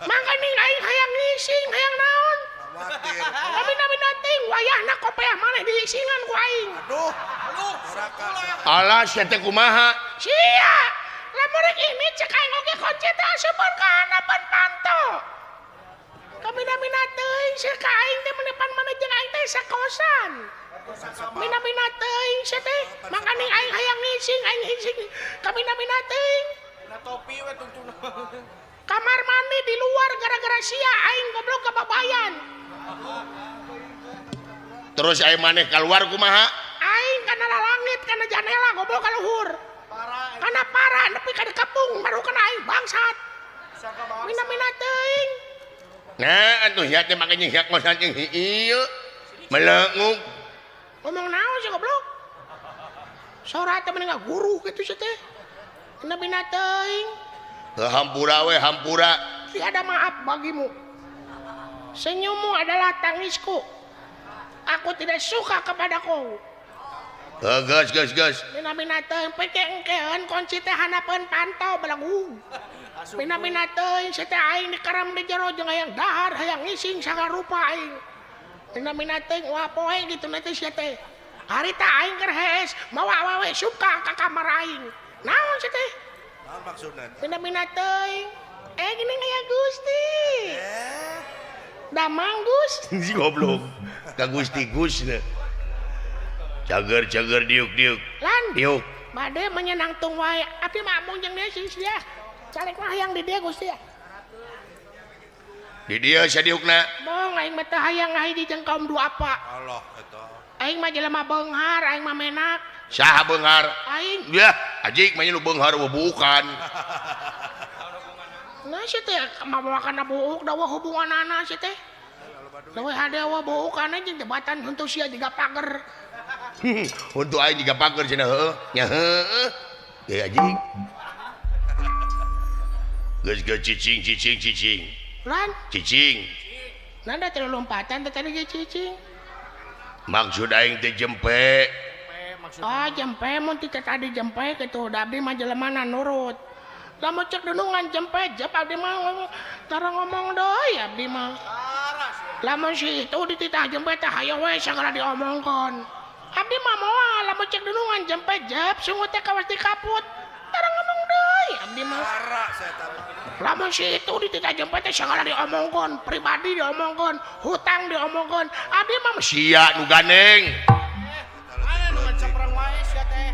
Mangkaning aing hayang ngising hayang naon. Khawatir. Mina teuing wayahna kopeah maneh diisingan ku aing. Aduh. Neraka. Alah sia teh kumaha? Sia, lamun rek ini cek aing oge kunci teh asupeun ka hanapan panto. Mina teuing sia ka aing teh menepan maneh jeung aing teh sakosan. Mina teuing sia teh mangkaning aing hayang ngising aing ngising. Mina teuing. Na topi we tungtung. Kamar mandi di luar gara-gara sia aing goblok kebabayan. Terus aya maneh keluar kumaha? Aing kana langit kana janela goblok ka luhur. Kana parah nepi ka di kapung baru kana aing bangsat. Mina teuing. Nah, atuh nya teh make nyiak ngosan jeung ieu. Melengung. Ngomong naon sih goblok? Sora teh mending guru kitu sia teh. Mina teuing. Hampura we hampura. Tiada maaf bagimu. Senyummu adalah tangisku. Aku tidak suka kepadaku. Gas. Mina teuing pekengkeun kunci teh hanapeun pantau belagu. Mina teuing sia teh aing dikaram di jero jeung hayang dahar hayang ngising sagarupa aing. Mina teuing wah poe gitu nanti sia teh. Harita aing keur hees mawa awewe suka ka kamar aing. Naon sia teh? Naon maksudna? Mina teuing. Gini aya Gusti. Damang Gus. Si goblok. Ka Gusti Gusna. Cager diuk. Lan. Diuk. Bade menyenang tung wae. Abdi mah amung jeung dia sia. Calek mah hayang di dia Gusti ya. Di dia sia diukna. Mong aing mah teu hayang ngahiji jeung kaum duapa. Allah eta. Aing mah jelema beunghar, aing mah menak. Saha beunghar? Aing. Ya, ajik mah nu beunghar bukan. Nah sia teh mawakan buuk dawa hubunganana sia teh. Dawa hadewa buukan jeung jebatan henteu sia jiga pager. Untuk aing juga pager cenah heueuh. Nya heueuh. Ya ajik. Geus cicing. Lan, Cicing. nanda teh lompatan teh tadi ge cicing. Maksud aing teh jempe. Oh, jempe mun ti tadi jempe kitu, da abdi mah jelemana nurut. Lamun cek denungan jempe jep abdi mah tara ngomong deui abdi mah. Lamun si itu dititah jempe teh hayo we sagala diomongkeun. Abdi mah moal lamun cek denungan jempe jep sungut teh kawas dikaput. Tara ngomong deui abdi mah. Parah saya tahu. Lamun si itu dititah jempe teh sagala diomongkeun, pribadi diomongkeun, hutang diomongkeun. Abdi mah Sia nu gandeng. Aya nu ngamprang wae sia teh.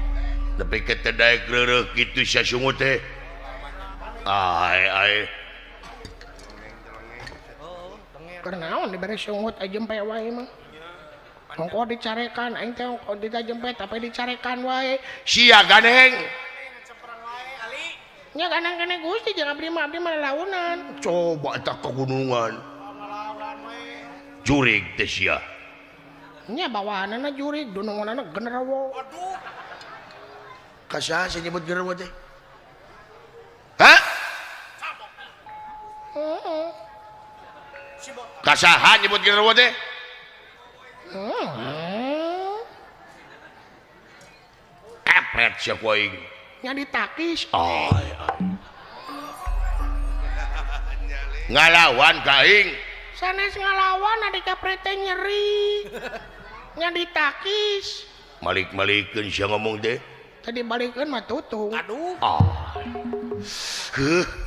Tapi kita daek reureuh kitu sia sungut teh. Ai. Kenaon dibere sungut jempe wae mah. Engko dicarekan aing teh engko ditajempe tapi dicarekan wae. Sia gandeng. Nya ganang-ganang Gusti jeung abdi mah launan. Coba eta kegunungan. Jurig teh sia. Nya bawaanana jurig dununganana genderuwo. Kasaha sia nyebut genderuwo teh? Hah? Heeh. Kasaha nyebut genderuwo teh? Kepret sia ku aing. Nya ditakis. Ai. Ngalawan ka aing. Sanes ngalawan adi kepret teh nyeri. Nya ditakis. Malik-malikeun sia ngomong teh. Tadi balikeun mah tutung. Aduh.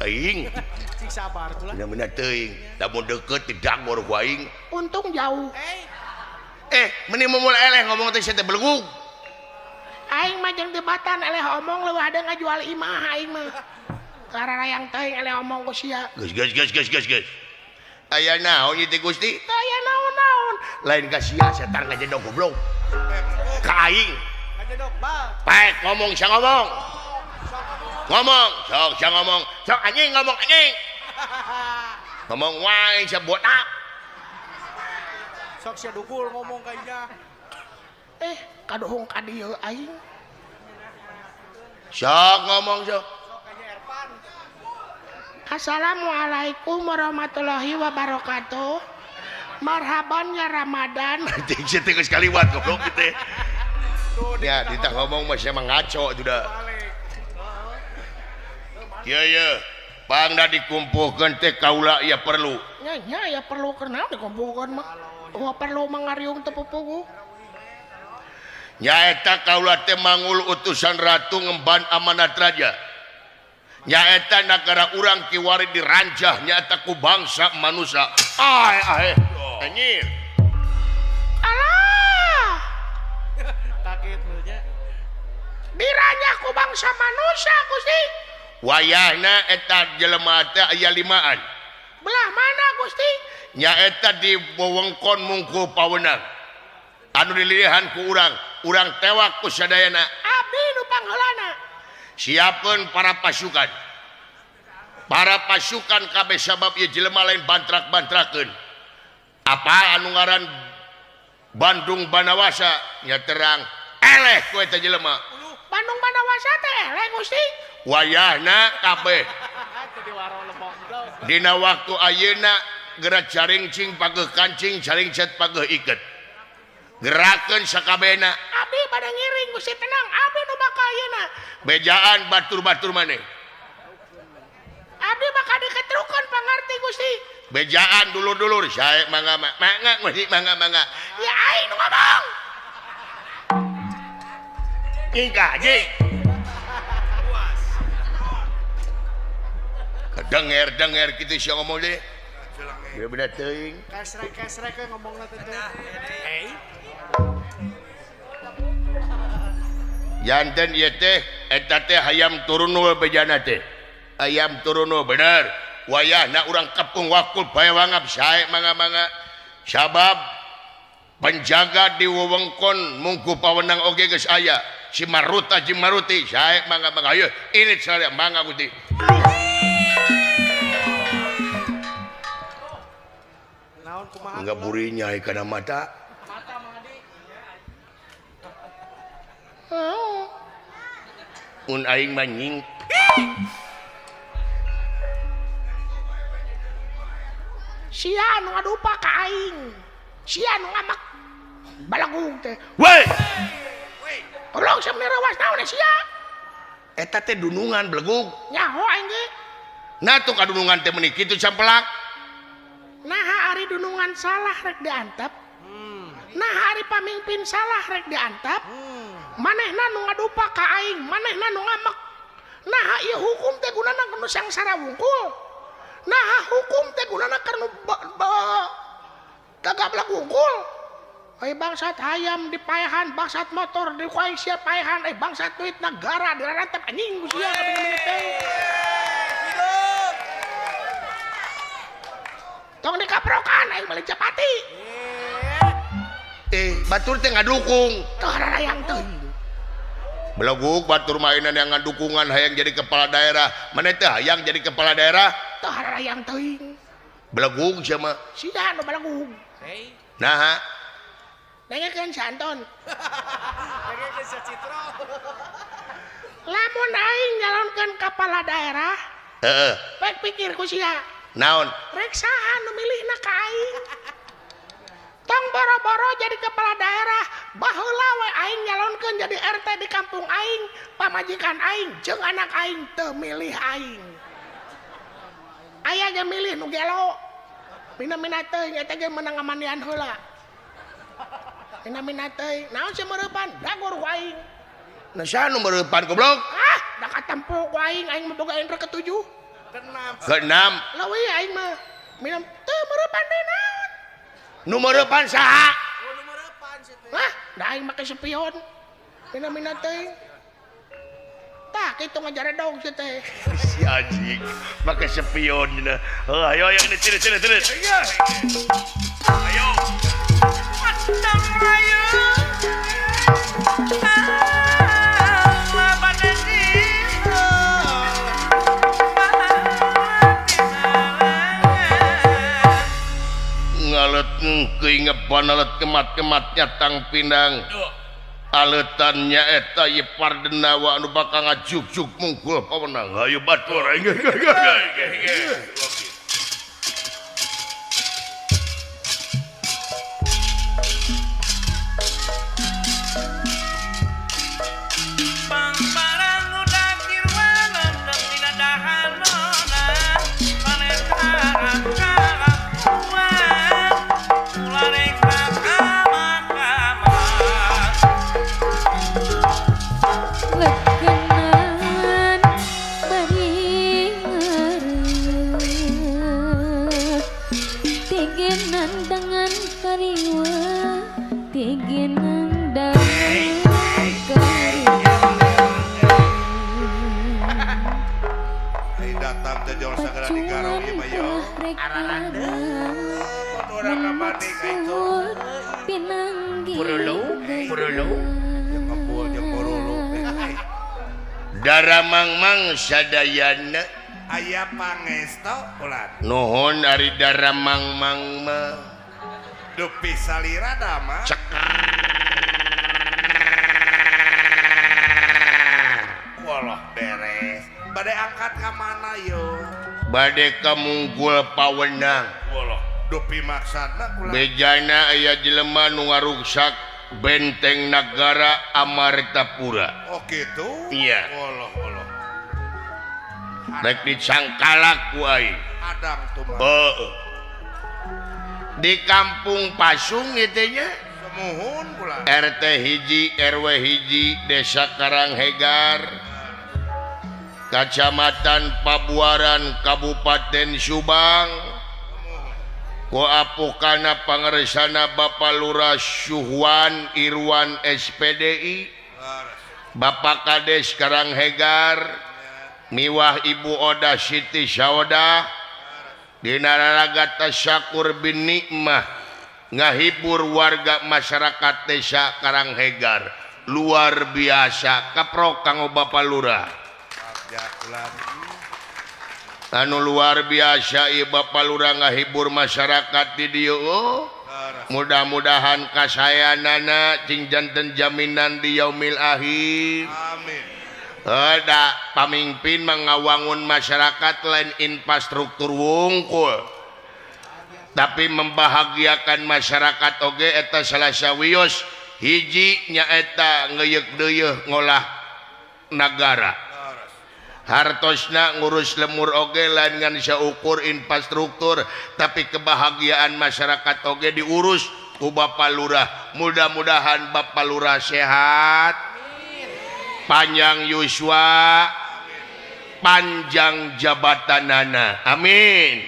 Aing. Cing sabar tuh lah. Bener-bener teuing. Lamun deukeut didangor ku aing. Untung jauh. Meni mumul eleh ngomong teh sia teh belegug. Aing mah jeung debatan eleh omong leuwih ada ngajual imah aing mah. Kararayang teuing eleh omong ku sia. Geus. Aya naon ieu teh Gusti? Teu aya naon-naon. Lain ka sia setan ngajedog goblok. Ka aing. Ngajedog bal. Pek ngomong sia ngomong. Sok sia ngomong. Sok anjing ngomong anjing. Ngomong wae sia botak. Sok sia dukul ngomong ka inya. Kadohong ka dieu aing. Sok ngomong sok. Assalamualaikum warahmatullahi wabarakatuh. Marhaban ya Ramadan. Ting sia teh geus kaliwat goblok teh. Ya, ditah ngomong mah sia mah ngaco itu dah. Kieu pangda dikumpulkan teh kaula ya perlu nya ya perlu kenal dikumpulkan mah perlu mangariung tepupugu nyaeta kaula teh mangul utusan ratu ngemban amanat raja nyaeta negara urang kiwari diranjah nyaeta ku bangsa manusia anjir alah Kaget mulnya. diranjah ku bangsa manusia Gusti wayahna eta jelema teh aya limaan belah mana Gusti nyaeta di wewengkon mungku pawenang anu dililihan ku urang tewak ku sadayana abdi nu pangheulana siapkeun para pasukan kabeh sabab ieu jelema lain bantrak-bantrakeun apa anu ngaran Bandung Banawasa nya terang eleh ku eta jelema Bandung Banawasa teh eleh Gusti wayahna kabeh Jadi warung lemong bro. dina waktu ayeuna gerak jaring cing pageuh kancing jaring cet pageuh iket gerakeun sakabehna abdi pada ngiring Gusti tenang abdi nu bakal ayeuna bejaan batur-batur maneh abdi bakal diketrukeun pangarti Gusti bejaan dulur-dulur sae mangga Gusti mangga ya aing nu ngomong ingkah jing denger kitu sia ngomong deh bener teuing Kesrek we ngomongna teh. janten ieu teh eta teh hayam turunul bejana teh hayam turunul bener wayahna urang kepung wakul bae wangap sae mangga sabab penjaga di wewengkon mungku pawenang oge geus aya si Maruta jeung Maruti sae mangga ayo ini saya mangga Gusti Naon kumaha? enggak burinya kana mata Mata mangadi. un aing manying sia nu ngadupa ka aing sia nu ngamak balagung teh weh tolong samne rawas naon sia eta teh dunungan belegug nyaho aing ge nah tuh kadunungan teh meuni kitu campelak nah ari dunungan salah rek diantep nah ari pamimpin salah rek diantep manehna nu ngadupa ka aing manehna nu ngamak nah ieu hukum teh gunana nu sangsara wungkul nah hukum teh gunana karena tagablak wungkul bangsat hayam dipayahan bangsat motor dikuaing sia payahan bangsat duit negara dirarantep anjing sia kabeh teh tong dikaprokan aing balik capati batur teh ngadukung teu hararayang teuing belegug batur mainan yang ngadukungan hayang jadi kepala daerah mana teh hayang jadi kepala daerah teu hararayang teuing belegug sama sia nu balagug nah dengekeun santon Kaget ke si Citro. lamun aing nyalonkeun kepala daerah heeh baik pikirku sia naon rek saha nu milihna ka aing tong boro-boro jadi kepala daerah baheula we aing nyalonkeun jadi RT di kampung aing pamajikan aing jeung anak aing teu milih aing aya ge milih nu gelo mina-mina teuing eta ge meunang ngamandian heula mina-mina teuing naon sia meurepan dagur ku aing nah saha nu meurepan goblok da katempo ku aing mah boga indra ketujuh keenam leuwih aing mah minum teu meurepan deui naon nu meurepan saha da aing make spion mina-mina teuing tah kitu ngajare dong sia teh si anjing make spion dina ayo ini ciri ayo Padang Raya ngalet keinget panalet kemat-kematnya tang pindang aletannya eta ye pardenawa anu bakal ngajuk-juk mungkul pawenang ayo batur Bang barang udah kirwanan dan tidak dahanona Ai datang teh jol sagara digarong ieu mah yo. Araranda. Urang kabani ka itu. Purulu. Jeung ngepul jeung porulu. Dara mangmang sadayana Aya pangesto ulah. nuhun ari dara mangmang mah Dupi salira dama. Walah beres. Bade angkat ka mana yo? bade ka munggul pawenang Walah dupi maksana kula. bejana aya jelema nu ngaruksak benteng negara Amartapura. Oh gitu? Iya. Walah. Rek dicangkalak ku aing. Adang tuh mah. Heueuh. Di kampung Pasung ieu nya Semuhun kula. RT hiji RW hiji Desa Karanghegar Kacamatan Pabuaran Kabupaten Subang ku apukana pangeresana Bapak Lurah Syuhwan Irwan SPDI Bapak Kades Karanghegar miwah Ibu Oda Siti Saoda dina raraga tasyakur bin nikmah ngahibur warga masyarakat Desa Karanghegar luar biasa kaprok kanggo Bapak Lurah Ya kula. anu luar biasa ieu Bapak Lurah ngahibur masyarakat di dieu mudah-mudahan kasayanana cing janten jaminan di yaumil akhir Amin. ada pamimpin mengawangun masyarakat lain infrastruktur wungkul tapi membahagiakan masyarakat oge eta salah sawios hiji nyaeta ngeyeuk deuyeuh ngolah nagara hartosna ngurus lemur oge lain ngan saukur infrastruktur tapi kebahagiaan masyarakat oge diurus ku Bapak Lurah mudah-mudahan Bapak Lurah sehat panjang yuswa panjang jabatanana amin.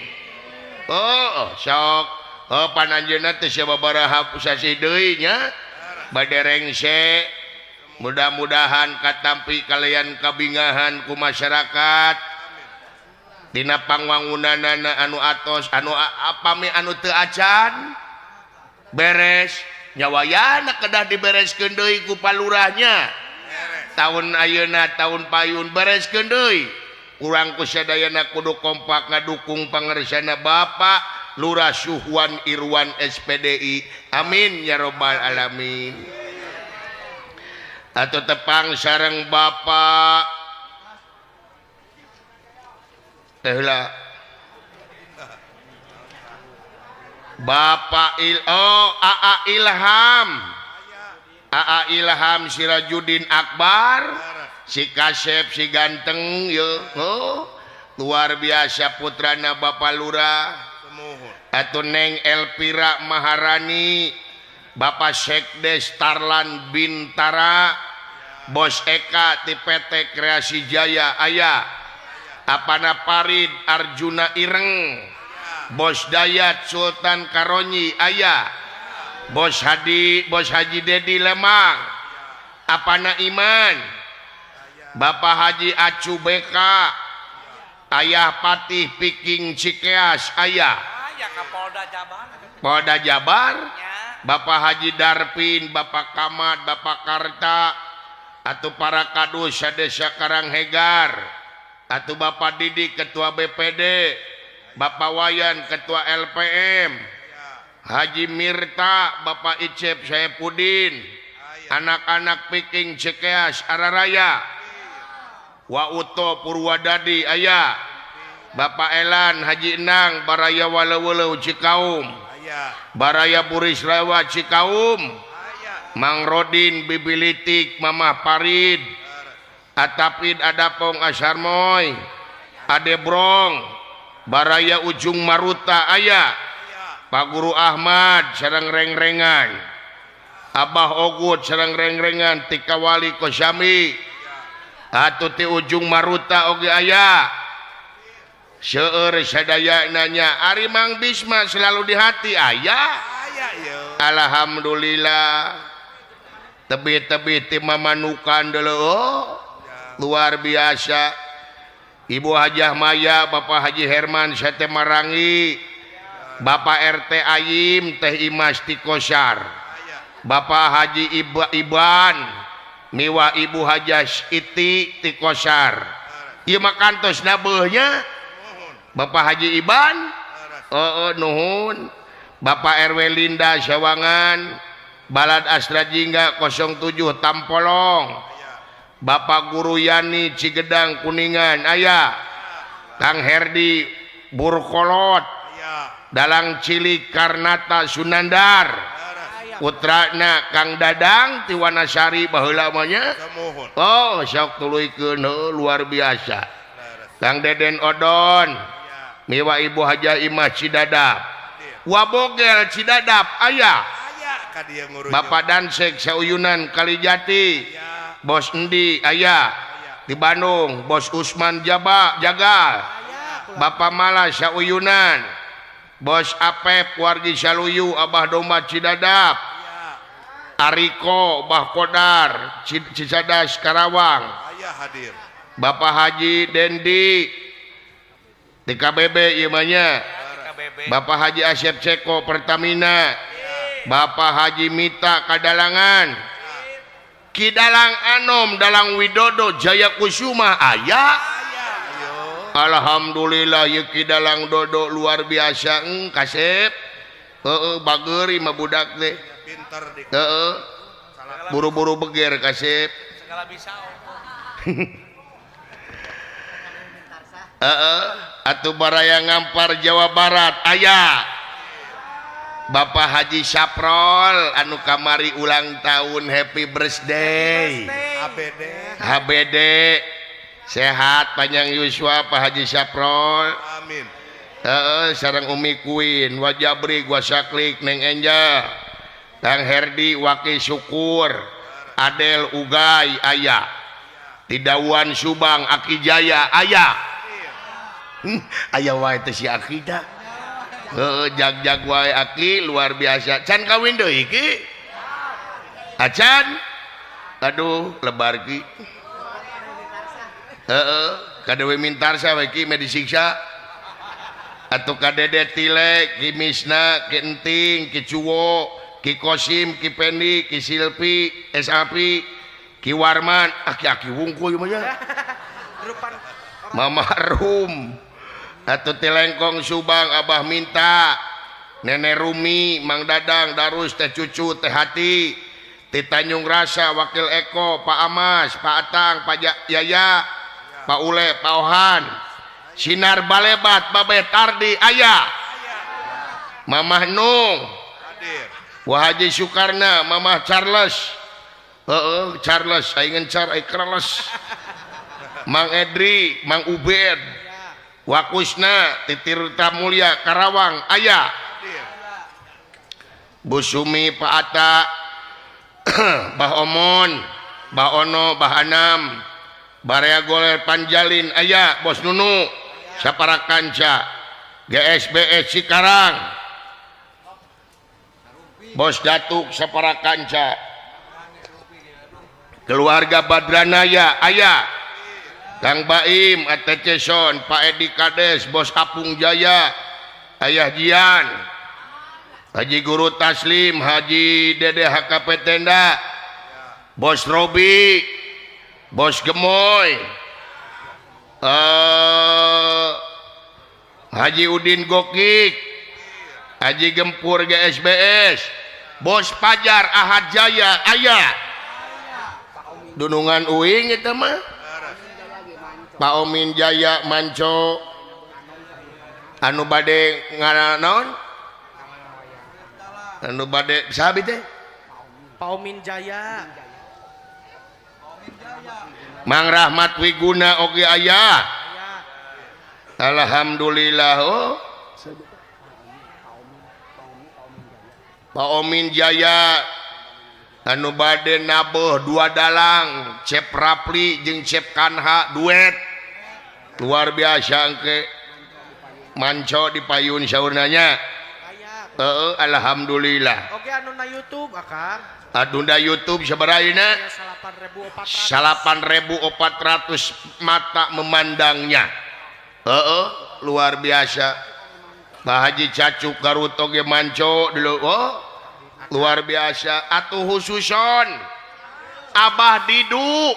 Oh sok pananjeunna teh sababaraha sasi deui nya bade rengse mudah-mudahan katampi kalian kabingahan ku masyarakat dina pangwangunanana anu atos anu apami anu teu acan beres nyawayana kedah dibereskeun deui ku palurahnya tahun ayeuna tahun payun bereskeun deui urang ku sadayana kudu kompak ngadukung pangeresana Bapak Lurah Syuhwan Irwan SPDI amin ya robbal alamin. Atau tepang sareng Bapak tehlah Bapak AA Ilham Sirajuddin Akbar si Kasep si ganteng yo luar biasa putrana Bapak Lurah atau Neng Elvira Maharani Bapak Sekdes Tarlan Bintara Bos Eka ti PT Kreasi Jaya aya apana Parid Arjuna Ireng Bos Dayat Sultan Karonyi aya Bos Haji Dedi Lemang apana Iman Bapak Haji Acu BK Ayah Patih Piking Cikeas ayah Polda Jabar Bapak Haji Darpin Bapak Kamad Bapak Karta atau para kadus Desa Karanghegar atau Bapak Didi Ketua BPD Bapak Wayan Ketua LPM Haji Mirta Bapak Icep Saipudin anak-anak Piking Cikeas Araraya Wauto Purwadadi ayah Bapak Elan Haji Enang Baraya Walau Cikaum Baraya Buris Rawa Cikaum Mang Rodin Bibilitik Mamah Parid Atapid Adapong Asarmoy Adebrong Baraya Ujung Maruta ayah Pak Guru Ahmad sareng reng-rengan Abah Ogut sareng reng-rengan Tika Wali Kosyami atuh ti Ujung Maruta oge aya seueur sadaya nanya Ari Mang Bisma selalu di hati aya aya yeuh. Alhamdulillah tebih-tebih ti mamanukan dulu luar biasa. Ibu Hajah Maya, Bapak Haji Herman Sate Marangi, Bapak RT Ayim Teh Imas Tikosar, Bapak Haji Iban miwa Ibu Hajah Iti Tikosar. Ieu mah kantos nabeuhnya Bapak Haji Iban. Nuhun. Bapak RW Linda Syawangan, Balad Astra Jingga 07 Tampolong, Bapak Guru Yani Cigedang Kuningan aya, Kang Herdi Burkolot, Dalang Cilik Karnata Sunandar, putrana Kang Dadang Tiwanasari baheula manya. Oh sok tuluykeun luar biasa. Kang Deden Odon miwa Ibu Hajah Imah Cidadap, Wabogel Cidadap aya, Bapak Dansek Sauyunan Kalijati, Bos Endi aya di Bandung, Bos Usman Jagal, Bapak Mala Sauyunan, Bos Apep Wargi Saluyu Abah Domba Cidadap, Ariko Bah Kodar Cicadas Karawang, Bapak Haji Dendi TKBB imanya, Bapak Haji Asep Ceko Pertamina, Bapak Haji Mita Kadalangan, Kidalang Anom Dalang Widodo Jaya Kusuma aya. Alhamdulillah ye Kidalang Dodo luar biasa kasep. Bageri mah budak teh. Pinter di. Buru-buru beger kasep. Segala bisa. Atuh baraya Ngampar Jawa Barat aya. Bapak Haji Saprol anu kamari ulang tahun happy birthday. HBD sehat panjang yuswa Pak Haji Saprol. Amin. Sareng Umi Queen, Wajabri, gua Saklik, Neng Enja, Kang Herdi, Waki Syukur, Adel Ugay aya, Tidawan Subang, Aki Jaya aya. Aya wae teh si Aki dah. Jag wae Aki luar biasa. Can kawin deui ki? Acan? Aduh, lebar ki. Kadewe Mintarsa we ki me disiksa. Atuh kadede Tile, Ki Misna, Ki Enting, Ki Cuwo, Ki Kosim, Ki Pendi, Ki Silpi, Esapi, Ki Warman, aki-aki wungkul mah ya. Mama Rum. Atuh Tilengkong Subang Abah Minta, Nenek Rumi, Mang Dadang, Darus, Teh Cucu, Teh Hati, Ti Tanjung Rasa, Wakil Eko, Pak Amas, Pak Atang, Pak Yaya, Pak Ule, Pak Ohan, Sinar Balebat, Babe Tardi aya, Mamah Nung, Wah Haji Sukarna, Mamah Charles, Charles, aing ngencar, aing Charles, Mang Edri, Mang Ubed, Wakusna Titirta Mulia Karawang aya, Bu Sumi Pak Ata, Bah Omon, Bah Ono, Bah Anam, Barea Goler Panjalin aya, Bos Nunu Saparakanca, GSBS Cikarang, Bos Datuk Saparakanca, keluarga Badranaya aya, Kang Baim, ATC Son, Pak Edi Kades, Bos Apung Jaya, Ayah Jian, Haji Guru Taslim, Haji Dede HKP Tenda, Bos Robi, Bos Gemoy, Haji Udin Gokik, Haji Gempur GSBS, Bos Pajar Ahad Jaya aya. Dunungan uing itu mah. Pak Omin Jaya Manco anu bade nganaon? Anu bade saha teh? Pak Omin Jaya. Mang Rahmat Wiguna oge aya. Alhamdulillah. Pak Omin Jaya anu bade nabeuh dua dalang, Cep Rapli jeung Cep Kanha duet luar biasa engke Manco di payun saurnanya. Alhamdulillah. Oke anu na YouTube Akang. Adunda YouTube sabaraina Aya 8.400. 8.400 mata memandangnya. Luar biasa. Pak Haji Cacuk Garuto ge manco dulu. Luar biasa. Atuh khususon Abah Didu.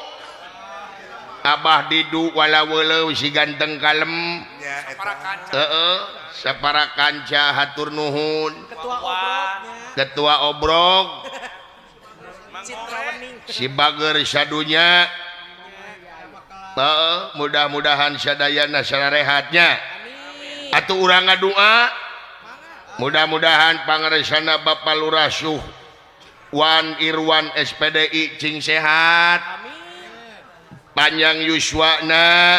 Abah Didu wala-wala si ganteng kalem. Ya Sapara kanca hatur nuhun. Ketua obroknya. Ketua obrok Citra Wening. si bager sadunya. Mudah-mudahan sadayana sararehatnya. Atuh urang ngadua. Mudah-mudahan pangaresana Bapak Lurah Suh Wan Irwan SPDI cing sehat. Panjang yuswana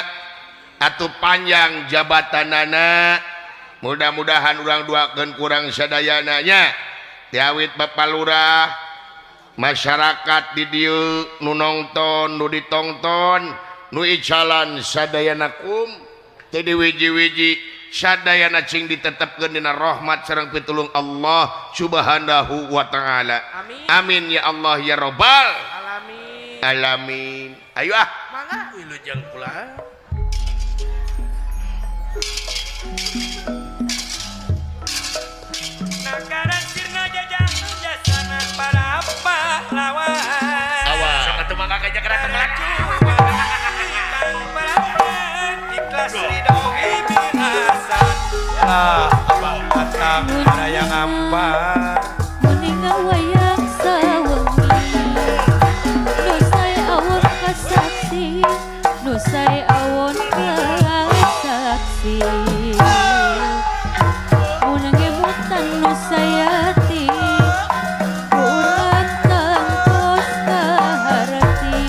atuh panjang jabatanana. Mudah-mudahan urang duakeun kurang sadayananya. Tiawit Bapak Lurah masyarakat di dieu nu nongton nu ditongton nu icalan sadayanakum teu diwiji-wiji sadayana cing ditetepkeun dina rahmat sareng pitulung Allah Subhanahu wa taala. Amin ya Allah ya rabbal alamin. Ayo Mangga wilujeng pula. Nagaran sirna jajang jasana para pahlawan. awas. Sok atuh mangga kayaknya kena tenggelam. Ikhlas ridho ibirasan. Abang datang ada yang ampan. Meninggal wayang sawengi nu saya awon kasaksi nu saya awon kasaksi mun ngemutan nu sayati urang tangkos kaharati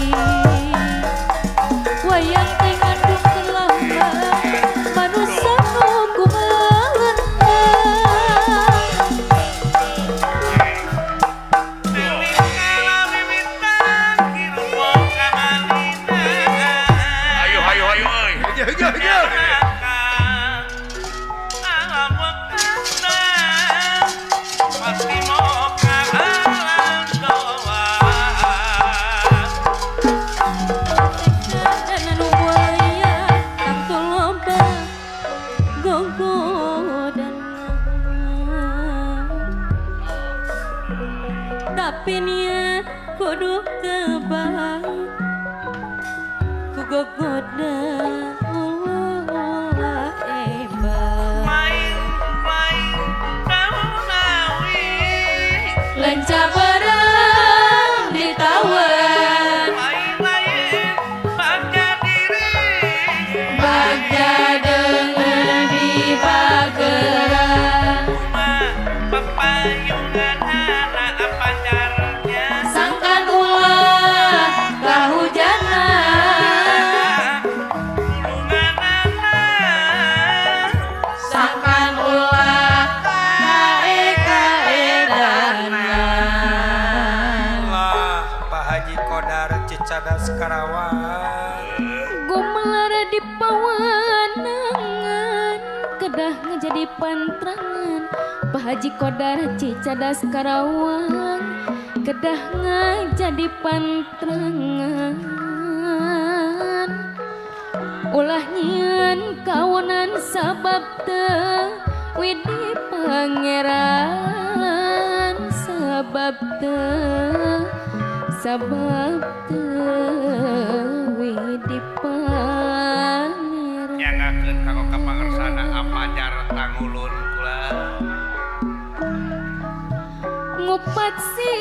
wayang teh ngandung kelambang manusia nu kumaha Ayo euy. dan anu buaya tangtu loba gogodan tapi nya kudu kebang ku gogodan ulah ebang lenca barang ditawan bagja dengan di bageran sangkan ulah kahujanan sangkan ulah kaedanan Pak Haji Kodar Cicadas Karawang. gumelar di pawanangan kedah ngejadi pantrangan Pak Haji Kodar Cicadas Karawang kedah ngajadi pantrangan ulah nyieun kawonan sabab teu widi pangeran sabab teu widi pangeran nyangakeun kanggo kapangersana apajar tangulun kula. ngupat si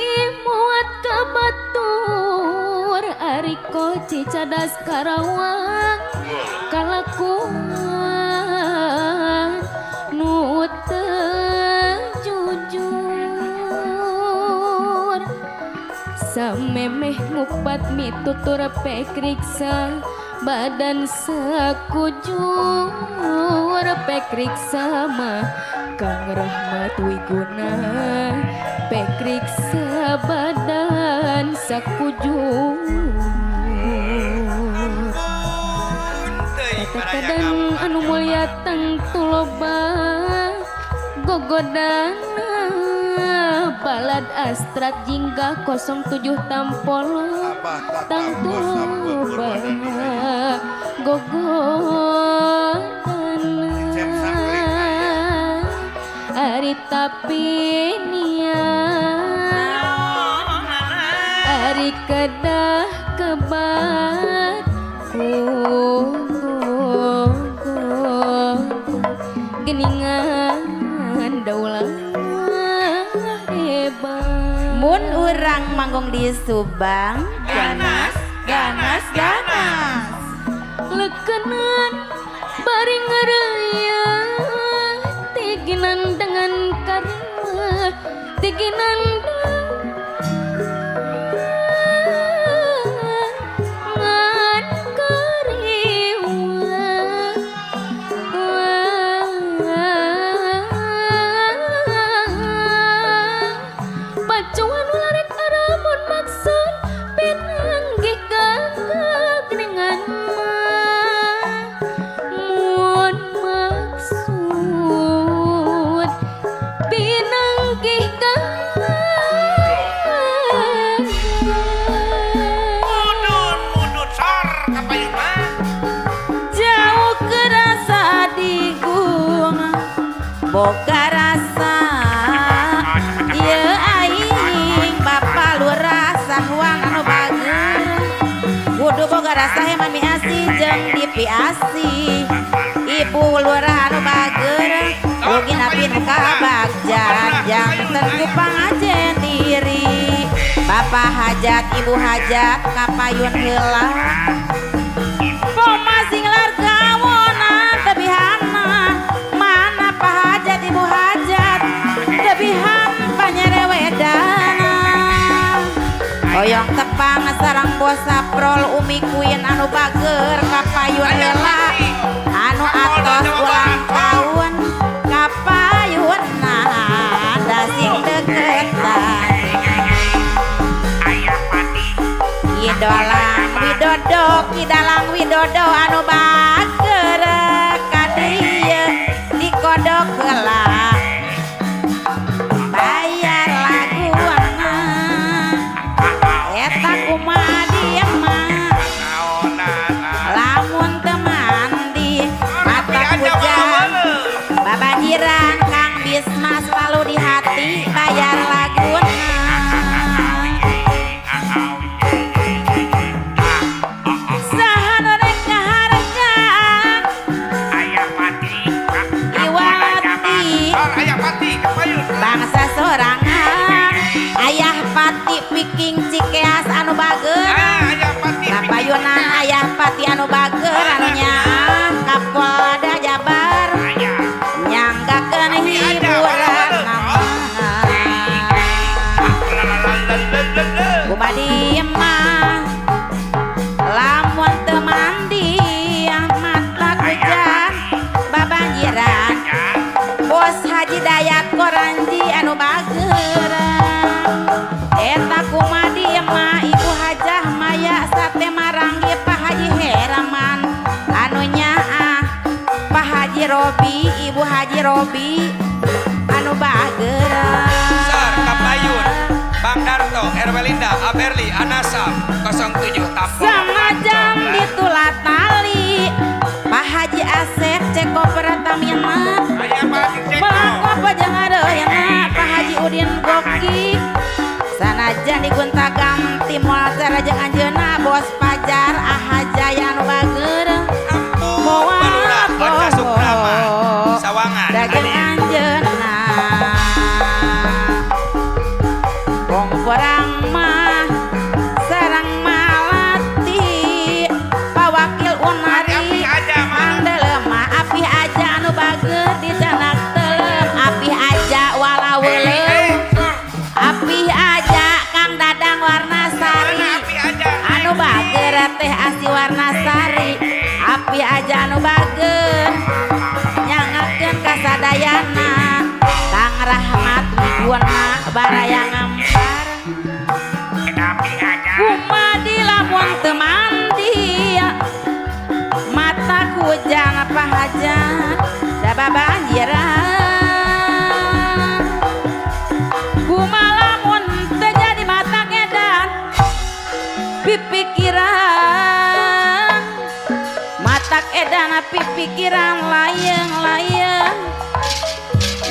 muat ke batur ariko Cicadas Karawang kalakuan nu teu jujur samemeh ngupat mitutur pekriksa badan sakujur pekriksa mah Kang Rahmat Wiguna pekriksa badan sakujur Tatadan anu mulia tangtu loba gogodana balad astrat jingga 07 tampol tangtuba gogodana ari tapi ari kedah kebat geningan daulah hebat mun urang manggung di Subang ganas lekenan bari ngaraya tiginan dengan karma tiginan dengan kariwa pacuan ularek aramun maksud pinanggih gagak dengan mun maksud pinanggih Mudun sor kapayun mah. jauh kerasa digung boga rasa ieu aing bapa lurah sahuang anu bageus kudu boga rasa he mami asih jeung dipi asih ibu lurah anu bageus ugi napin ka bagjan janten ku pangajen diri bapa hajat ibu hajat kapayun heula poma singlar kawonan tebihana mana pahajat ibu hajat tebihan panyerewedana oyong tepang sarang bos saprol umi kuin anu bager kapayun heula anu atos ulang tahun kapayun ada sing deketan Idolang widodo kidalang widodo anu bager kadieu dikodok heula bayar laguana eta kumaha dieu mah lamun teu mandi mata hujan babanjiran Kang Bisma selalu di hati bayar laguna bangsa sorangan ayah pati piking cikeas anu bager kapayunan ayah pati anu bager anu nyaah Kapolda Jabar nyanggakeun hiburan kumadi mah lamun teu mandi mata hujan babanjiran bos Haji Dayat Koranji anu bager eta kumadi mah ibu hajah Maya sate maranggi Pak Haji Heraman anu nyaah Pak Haji Robi ibu Haji Robi anu bager Sar kapayun Bang Darto Erwelinda Aberli Anasam 07 Tampung samajam ditulat tali Pak Haji Asep Ceko Pratamina Bangko pajangareuyana Pak Haji Udin Goki sanajan di Guntagam Timul Saraja Anjeuna bos pajar Ahajaya anu bager moal Baca Sukrama Sawangan daging Anjeuna wong perang mah sarang malati pawakil unari mandele mah api aja anu bager di janak telem api aja walaweleu api aja Kang Dadang warna sari anu bager teh asi warna sari api aja anu bager nyangakeun kasadayana Kang Rahmat Wiguna baraya ngampar kumadi lamun teu mandi mata hujan apa hajat da babanjiran tapi pikiran layang-layang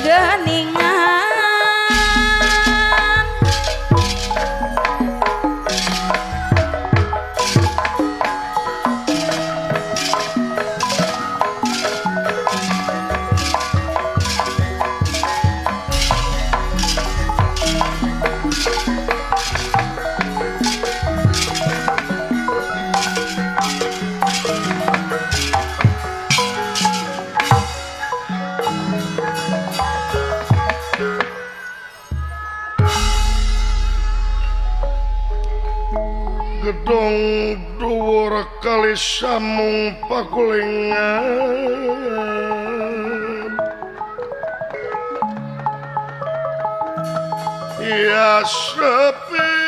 geningan gedong dhuwur kali samung pakulingan ya sepi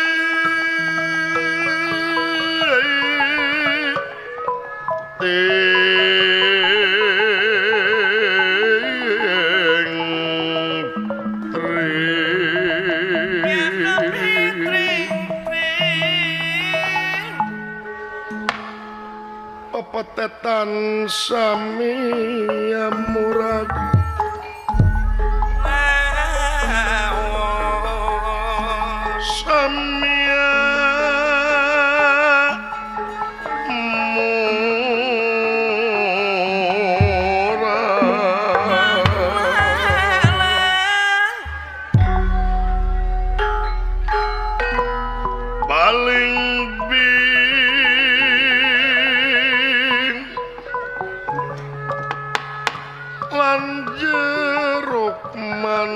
papetetan sami murad samia murad baling lan jeruk manis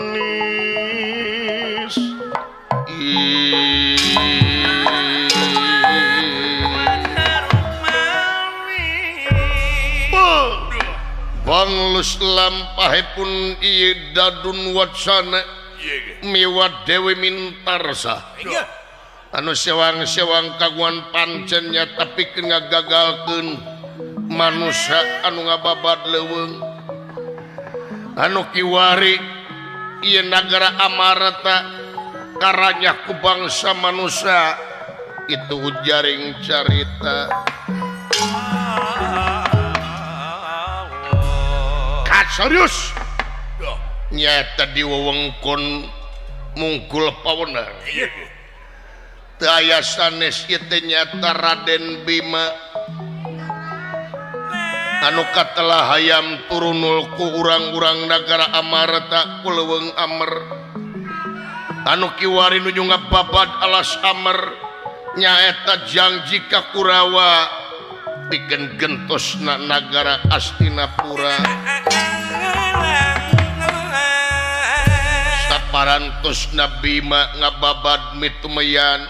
banglus lampahipun ieu dadun wacana miwat Dewi Mintarsa anu sewang-sewang kagungan pancennya tapi ngagagalkeun manusia anu ngababad leuweung anu kiwari ieu nagara Amarta karanya ku bangsa manusia itu jaring carita serius nyata di wewengkon mungkul pawener teu aya sanes ieu teh nyata Raden Bima anu katelah hayam turunul ku urang-urang nagara Amarta ku leuweung Amer anu kiwari nuju ngababad alas Amer nyaeta janji ka Kurawa pikeun gentosna nagara Astinapura saparantosna Bima ngababad mitumeyan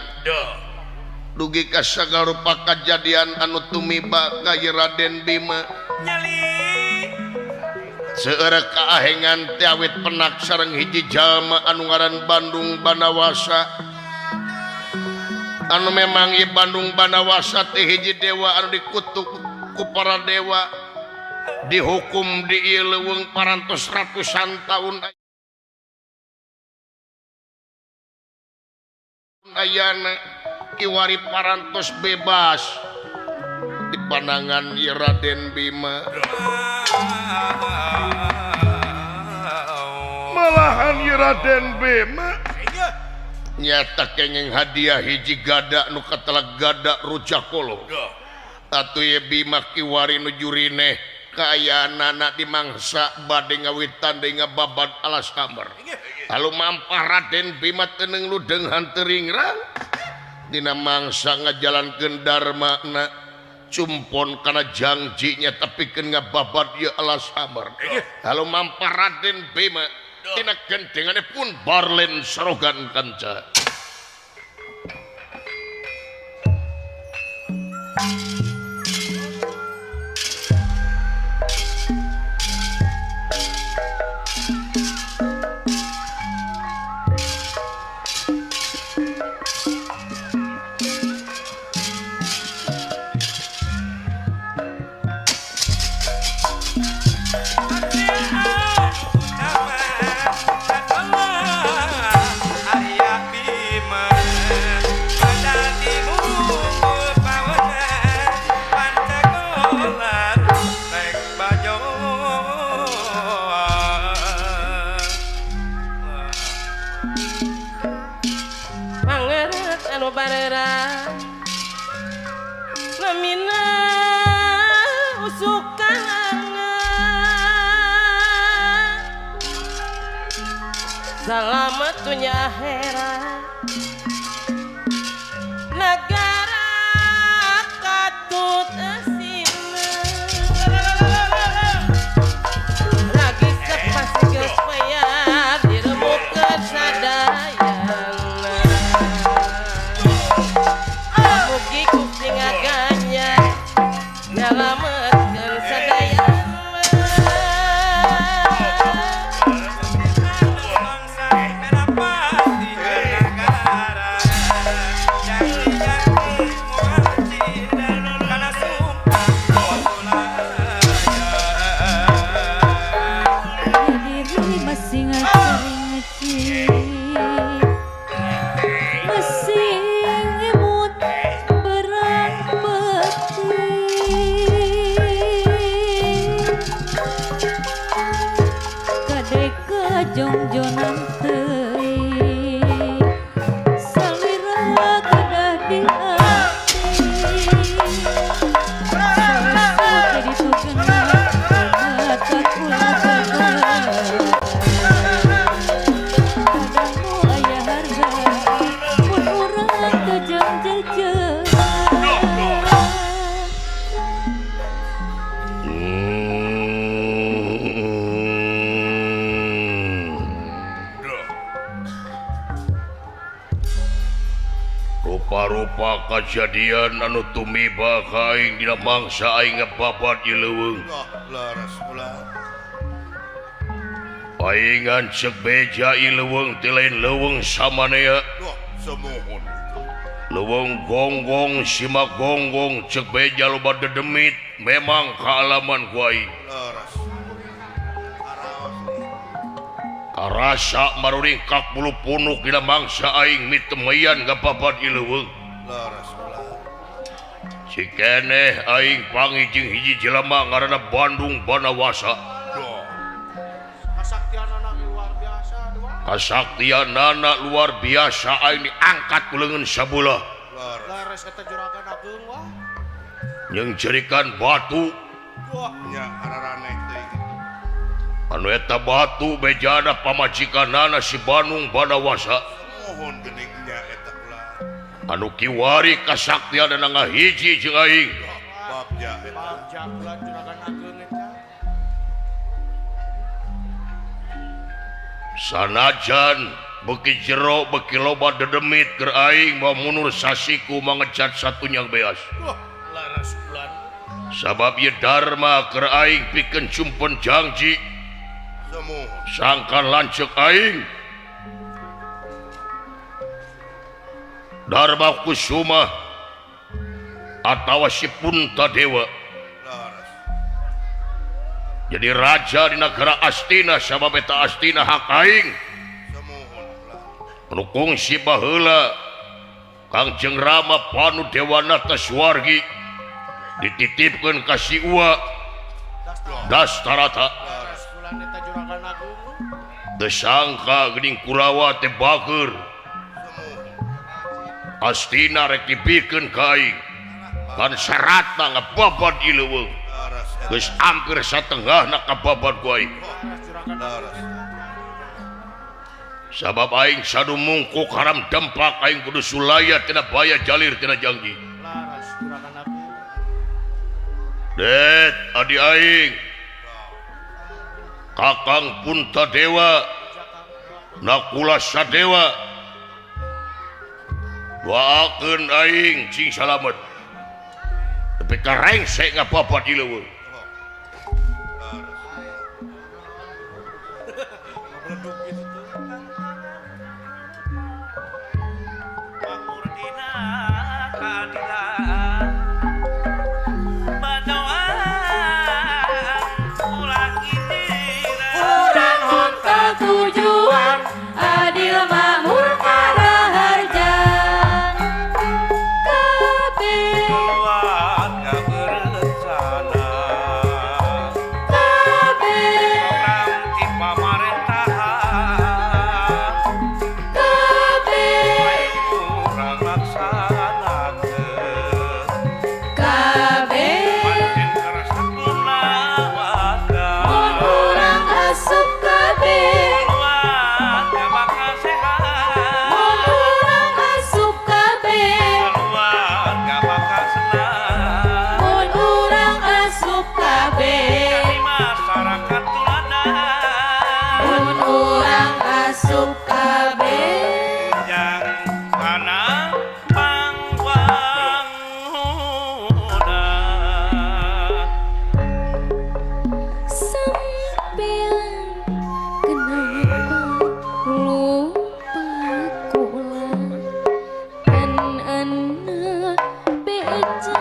dugi ka sagarupa kajadian anu tumiba ka Raden Bima seueur kaahengan teh awit penak sareng hiji jalma anu ngaran Bandung Banawasa anu memang ieu Bandung Banawasa teh hiji dewa anu dikutuk ku para dewa dihukum di ieu leuweung parantos ratusan taun ayana kiwari parantos bebas di pandangan Raden Bima malahan Raden Bima nyata kenging hadiah hiji gada nu katelah gada rujakolo atuh ye Bima kiwari nuju rineh kaayana di mangsa bade ngawitan deui ngababad alas Amer lalu mampah Raden Bima teneng ludeng hanteuringrang dina mangsa ngajalankeun dharmana cumpon kana janjinya tapi keun ngababad ieu alas Amer lalu mampah Raden Bima tina gendengane pun Barlen Sarogan Kanca Ayah Salamatunya akhirat negara katut asina lagi sepasi geus payah diremutkeun sadayana mugi kuping aganya nyalametkeun sadayana jongjonan teuing salira kedah di hati salasa jadi tugenah tak ulah padamu aya harga pun urang kejam jejeun rupa-rupa kejadian anu tumiba ka aing dina mangsa aing ngababat di leuweung. Laras ulah. Paingan ceuk beja ieu leuweung teh lain leuweung samanea. Semohon. Leuweung gonggong simak gonggong ceuk beja loba dedemit memang kaalaman ku aing. Laras. Karasa maruring kak bulu punuk dina mangsa aing mitemeyan ngababat di leuweung. Laras ulah. Cikeneh aing pangi jeung hiji jelema ngaranna Bandung Banawasa. Kasaktianana luar biasa aing diangkat ku leungeun sabeula. Laras eta juragan ageung wah. Jeung jerikan batu Nya araraneh teh. anu eta batu bejana pamajikanana si Bandung Banawasa. Mohon geningnya eta ulah. Anu kiwari kasaktianana ngahiji jeung aing. Babja eta. Ulah juragan ageung eta. Sanajan beuki jero beuki loba dedemit keur aing mau munur sasiku mangecat satunya beas. Laras bulan. Sabab ieu dharma keur aing pikeun cumpen janji. Semohon. Sangkan lanceuk aing. Dharma Kusuma atawa si Puntadewa Laras. jadi raja di negara Astina sabab eta Astina hak aing. Semohon ulah. Pendukung si baheula Kangjeng Rama Panudewana Taswargi dititipkeun ka si Uwa Dastarata. Laras bulan eta juragan ageung. Teu sangka geuning Kurawa teh bager. Astina rek dipikeun ka aing. Kan syaratna ngababat di leuweung. Laras eta. Geus hampir satengahna kababat ku aing. Laras. Sabab aing sadu mungkuk haram dempak aing kudu sulaya tina baya jalir tina janji. Laras juragan ageung. Det adi aing Kakang Puntadewa Nakula Sadewa doakeun aing cing salamet tapi karengse ngababat di leuweung. tujuan adil makmur karaharja kabeh Keluarga berencana kabeh program di pemerintahan kabeh kurang laksanakeun kabeh pancen kerasa gunawan mun urang asup kabeh keluarga asup kabeh yang kana pangwanguda sampean kenapa lupa kula kan anak beja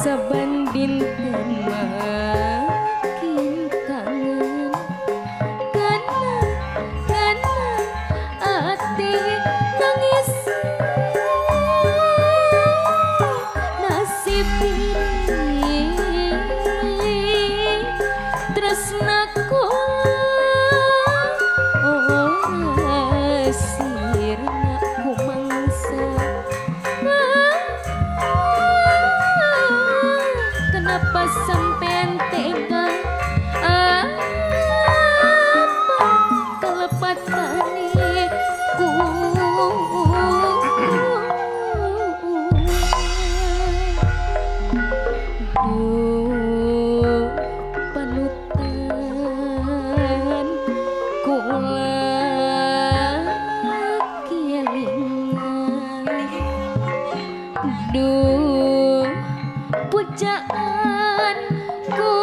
saban dinten makin kangen karena ati nangis nasib ini tresnaku sirna kumangsa kenapa sampean tega apa kelepatane ku duh panutan kula kelingan duh pujaan ku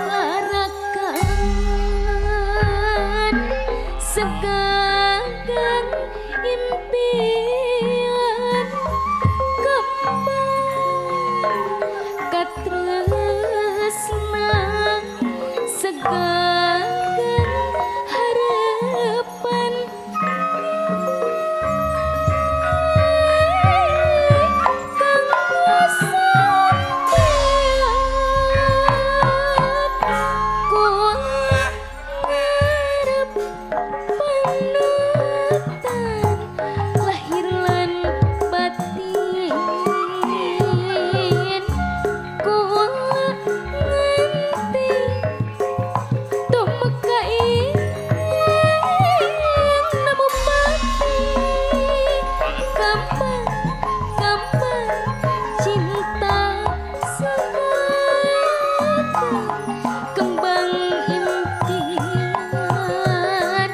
larakan segagan impian kembang katresna segagan harapan kembang impian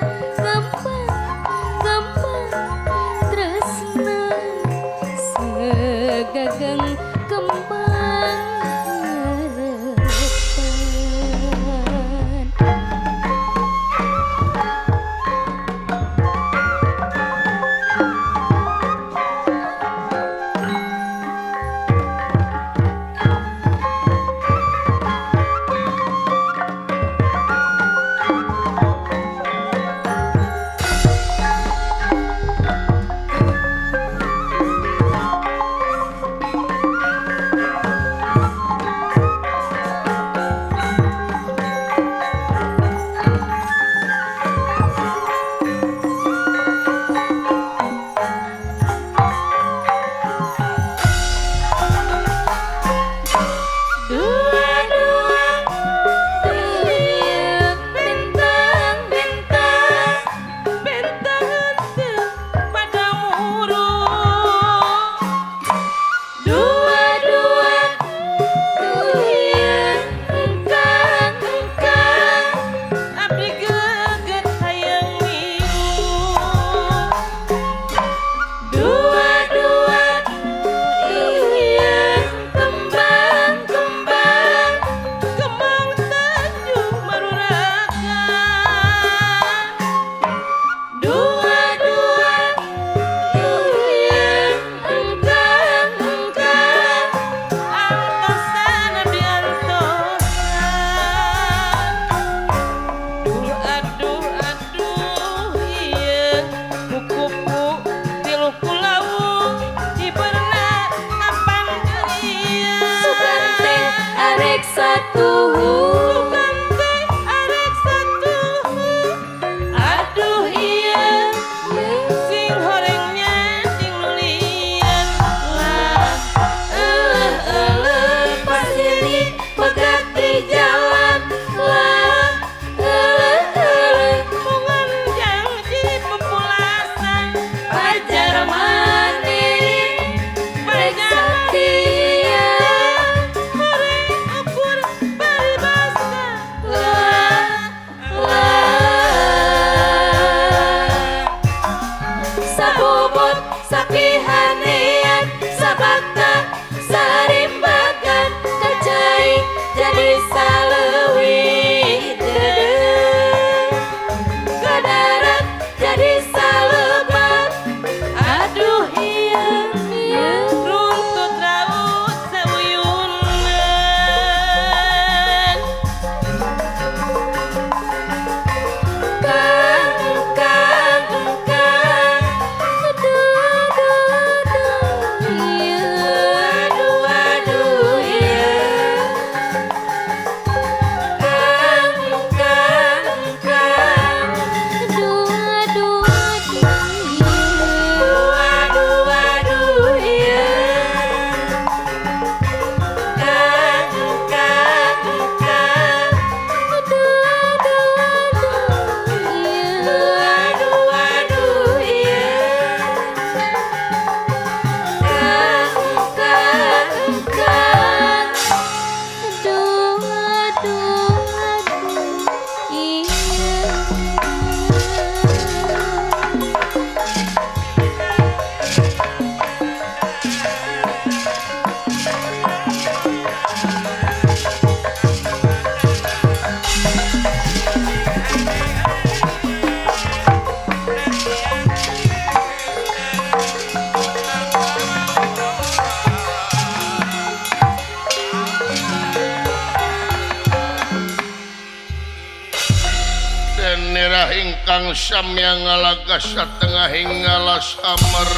Kang Samya ngalaga satengah hingga samer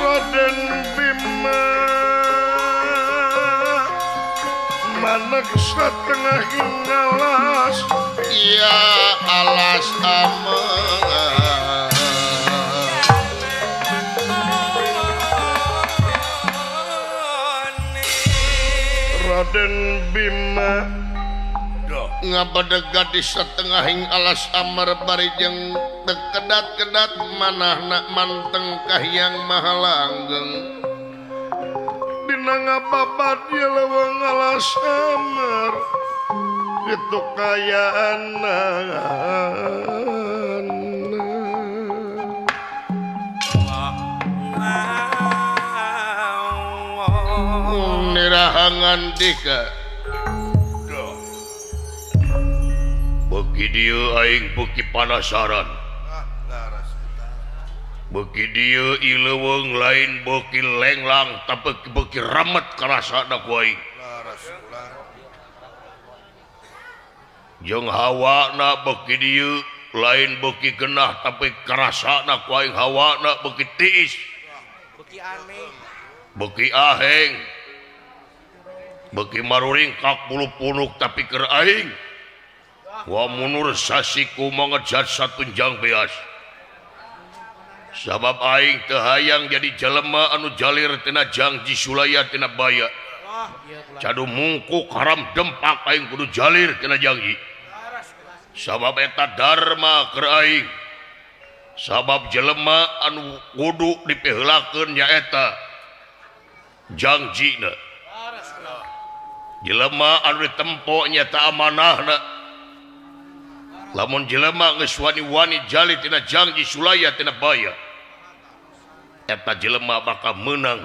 Raden Bima manek satengah hingga las ya alas amer Raden Bima ngabadegat di setengah hing alas amar barijeng dekedat-kedat manahna manteng kahyang mahalanggeng dina ngababat ye leweng alas amar itu kayaanna nirahangan dika beki dieu aing beki panasaran beki dieu ileuweung lain beki lenglang tapi beki ramet karasana ku aing jeung hawana beki dieu lain beki genah tapi karasana ku aing hawana beki tiis beki aheng beki maruring kak bulu punuk tapi keur aing wa munur sasiku mengejar satunjang beas sabab aing teu hayang jadi jelema anu jalir tina janji sulaya tina baya cadu mungkuk haram dempak aing kudu jalir tina janji sabab eta dharma keur aing sabab jelema anu kudu dipeheulakeun nyaeta janjina jelema anu ditempo nyata amanahna lamun jelema geus wani-wani jali tina janji sulaya tina baya eta jelema bakal menang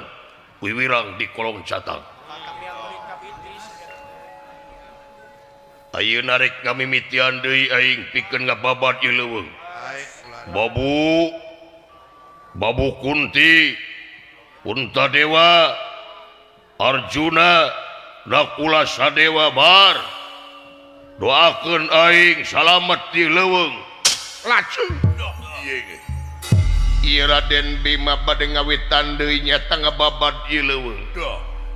wiwirang di kolong catang ayeuna rek ngamimitian deui aing pikeun ngababat ieu leuweung babu Kunti Puntadewa Arjuna Nakula Sadewa bar doakeun aing salamet di leuweung lacung ieu Raden Bima bade ngawitan deui nyata ngababat ieu leuweung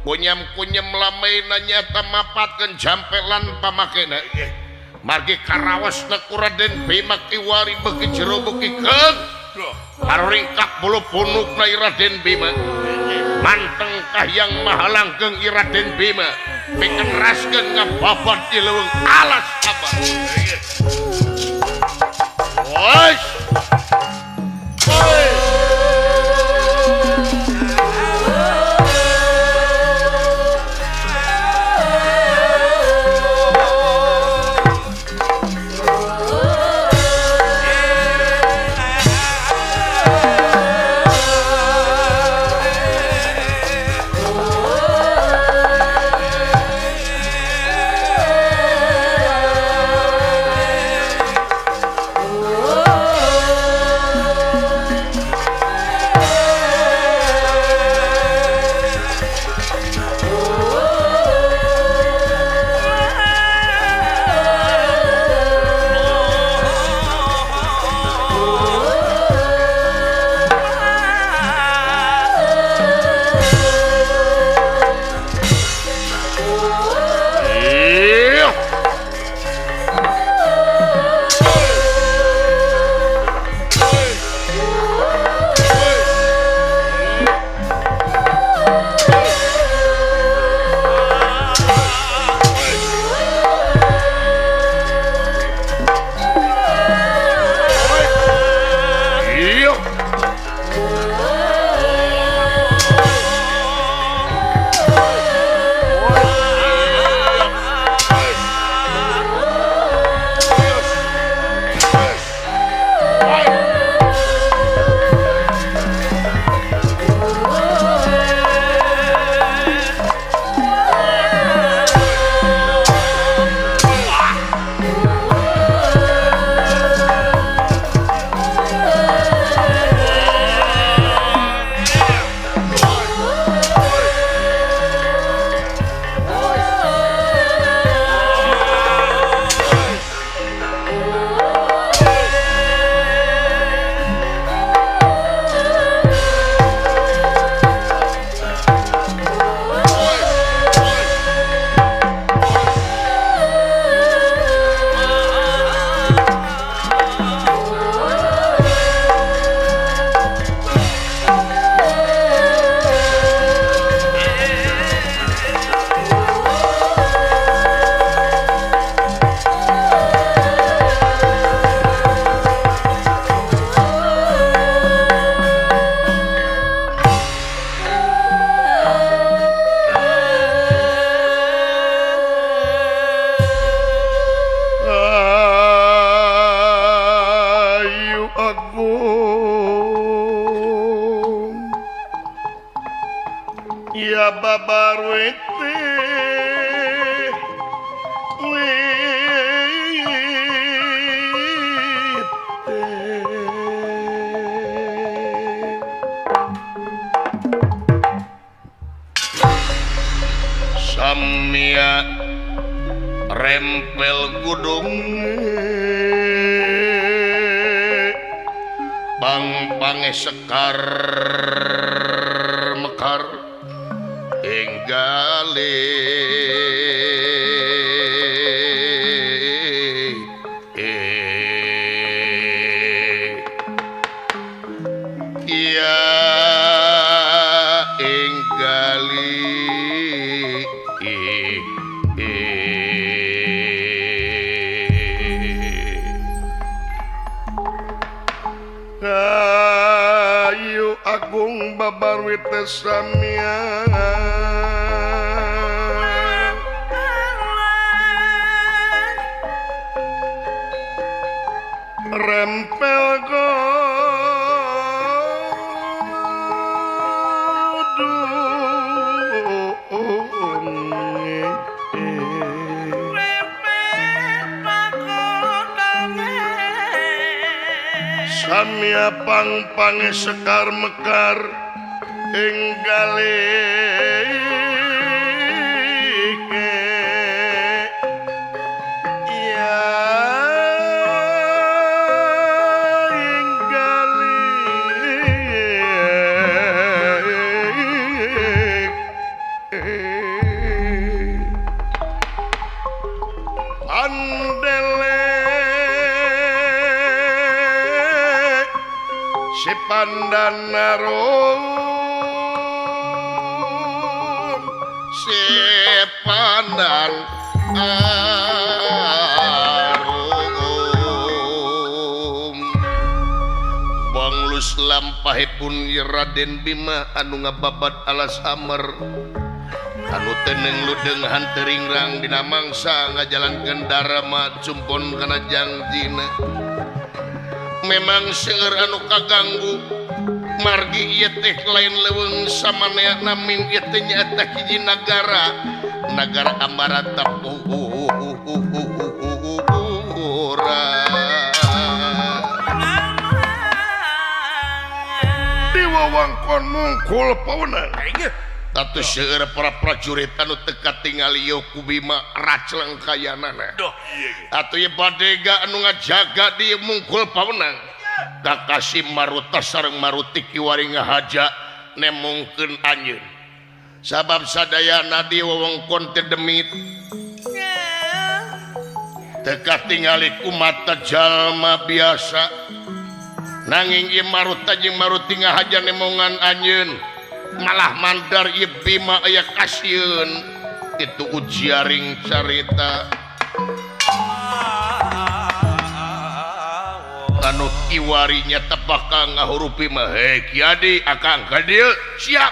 kunyam-kunyam lameina nyata mapatkeun jampelan pamakena margi karawasna ku Raden Bima kiwari beuki jero beuki keung haringkak bulu punukna Raden Bima manteng kahyang mahalanggeng Raden Bima pikeun raskeun ngababat di leuweung alas sabar woi babarwit samia rempel gudung pang-pange sekar mekar enggale ya enggali ayu agung babarwit samia rempel samia pang-pange sekar mekar enggale ya enggali andele si pandanarum si pandan arum banglus lampahipun Raden Bima anu ngababat alas amer anu teneng ludeng hanteringrang dina mangsa ngajalankeun darama cumpon kana jangjina memang seueur anu kaganggu margi ieu teh lain leuweung samanea namin ieu teh nyaeta hiji nagara Ambarata di wewengkon mungkul paunang tatu seueur para prajurit anu teu katingali ieu ku Bima racleng kayanana atuh ieu badega anu ngajaga di mungkul paunang Kakasim Maruta sareng Maruti kiwari ngahaja nemungkeun anjeun sabab sadayana di wewengkon teh demit teu katingali ku mata jalma biasa nanging ieu Maruta jeung Maruti ngahaja nemongan anjeun malah mandar ieu Bima aya kasieun itu ujiaring carita anu kiwarinya tepaka ngahurupi mah he kiadi akang ka dieu siap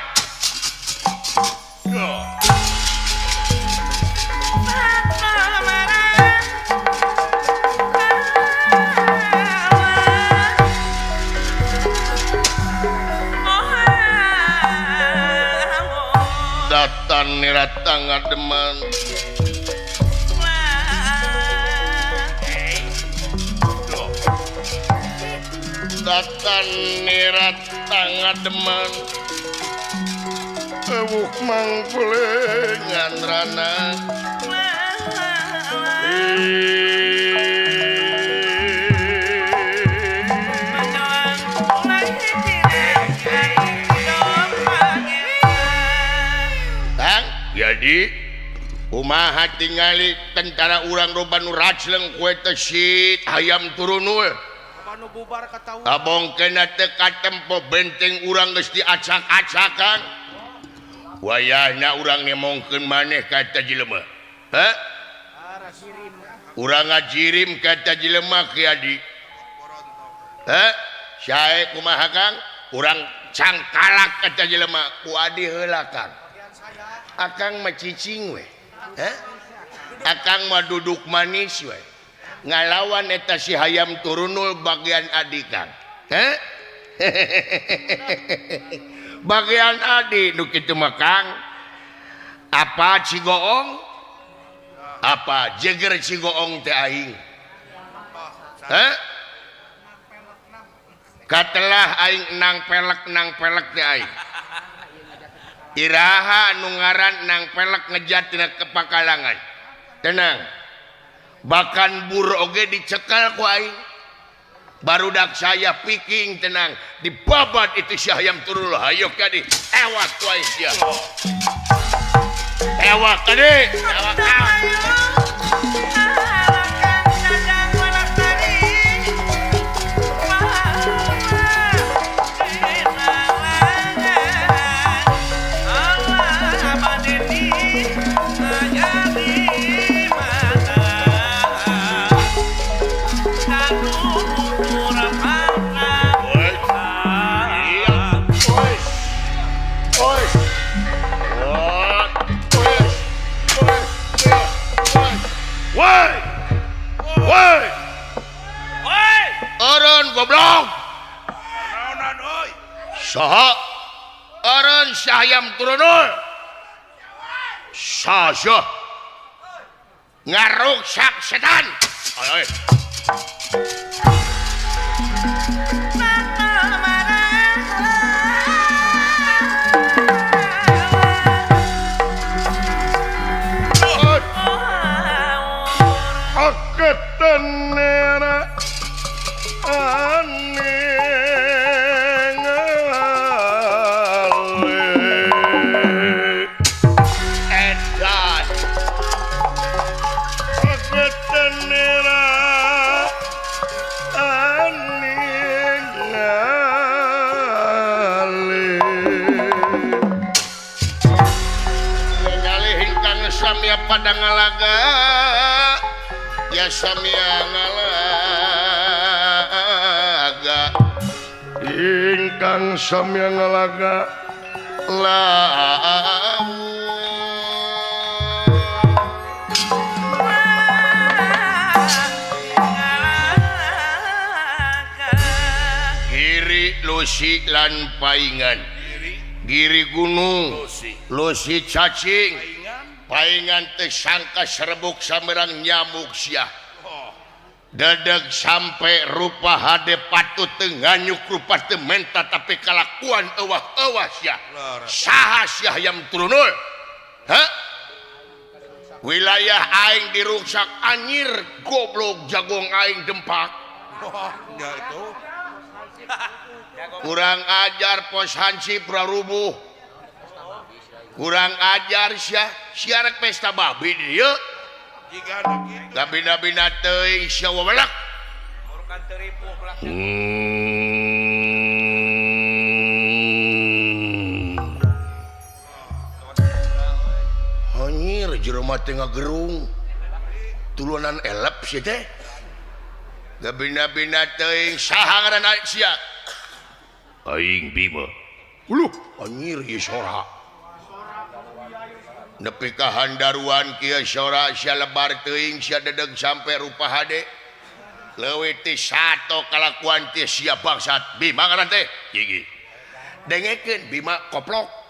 datan nirata ngademan datan nirata ngademan ewuh mangkule ngandrana jadi kumaha tingali tentara urang roba nu racleng kue teh si hayam turunul anu bubar katawa kabongkeuna teu katempo benteng urang geus diacak-acakan wayahna urang nemongkeun maneh ka eta jelema urang ngajirim ka eta jelema kiadi sae kumaha Kang urang cangkalak ka eta jelema ku adi heula Kang akang mah cicing we akang mah duduk manis we ngalawan eta si hayam turunul bagian adi Kang bagian adi nu kitu mah Kang Apa cigoong? Apa jeger cigoong teh aing? Katelah aing nang pelek teh aing. Iraha anu ngaran nang pelek ngejat tina kepakalangan. Tenang. Bahkan bur oge dicekal ku aing. Barudak saya piking tenang dibabat itu si hayam turul hayo kadi ewak ku aing sia. Ewak kadi, ewak kau. Goblok. Naonan euy. Saha? Aran Syahayam Turunul. Sasa. Ngaruksak setan. Ayo. Aketenera samia pada ngalaga ya samia ngalaga ingkang samia ngalaga giri lusi lan paingan giri gunung lusi cacing paingan teh sangka serebuk samerang nyamuk sia dadeg sampai rupa hade patut nganyuk rupa teu menta tapi kalakuan euah-euah sia saha sia Hayam Turunul wilayah aing diruksak anyir goblok jagong aing dempak Ya itu. kurang ajar pos hansip prarubuh kurang ajar siarek pesta babi dia Jika ada gitu. gabina-bina teuing sia wabalak anjir jelema teh ngagerung tulunan elep sia teh gabina-bina teuing saha ngaranna sia aing Bima uluh anjir ieu sora nepi ka handaruan kieu sora sia lebar teuing sia dedeg sampai rupa hade leuwih ti sato kalakuan ti sia bangsat Bima ngaran teh gigi dengekeun Bima koplok